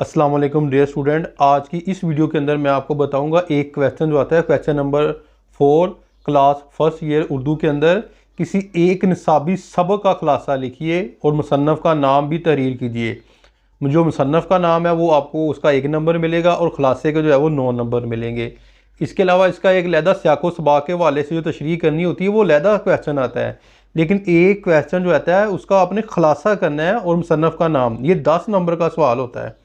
अस्सलाम वालेकुम dear student. आज की इस वीडियो के अंदर मैं आपको बताऊंगा एक क्वेश्चन जो आता है, question number 4 class first year Urdu के अंदर किसी एक निसाबी सबक का खुलासा लिखिए और मुसन्नफ़ का नाम भी तहरीर कीजिए। जो मुसन्नफ़ का नाम है वो आपको उसका 1 नंबर मिलेगा और खुलासे के जो है वो 9 नंबर मिलेंगे। इसके अलावा इसका एक लहदा सियाको सबाक के हवाले से जो तशरीह करनी होती है वो लहदा क्वेश्चन आता है, लेकिन एक क्वेश्चन जो आता है उसका आपने खुलासा करना है और मुसन्नफ़ का नाम, ये 10 नंबर का सवाल होता है।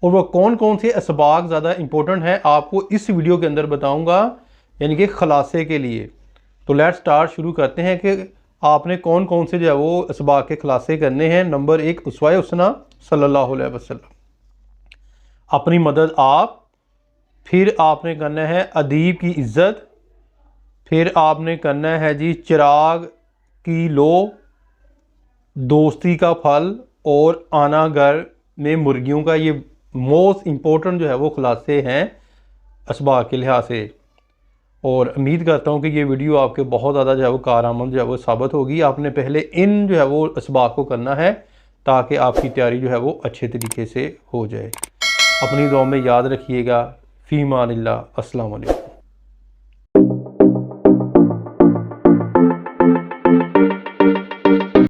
और वो कौन कौन से असबाक ज़्यादा इंपॉर्टेंट हैं आपको इस वीडियो के अंदर बताऊंगा, यानी कि खुलासे के लिए। तो लेट्स स्टार्ट, शुरू करते हैं कि आपने कौन कौन से जो है वो असबाक के खुलासे करने हैं। नंबर 1, उसवाए हुस्ना सल्लल्लाहु अलैहि वसल्लम, अपनी मदद आप। फिर आपने करना है अदीब की इज़्ज़त। फिर आपने करना है जी चिराग की लो, दोस्ती का फल और आना घर में मुर्गियों का। ये मोस्ट इम्पोर्टेंट जो है वो खुलासे हैं असबाक के लिहाज से। और उम्मीद करता हूँ कि ये वीडियो आपके बहुत ज़्यादा जो है वो कारआमद जो है वो साबित होगी। आपने पहले इन जो है वो असबाक को करना है ताकि आपकी तैयारी जो है वो अच्छे तरीके से हो जाए। अपनी दुआ में याद रखिएगा। फ़ी मानिल्लाह। अस्सलाम वालेकुम।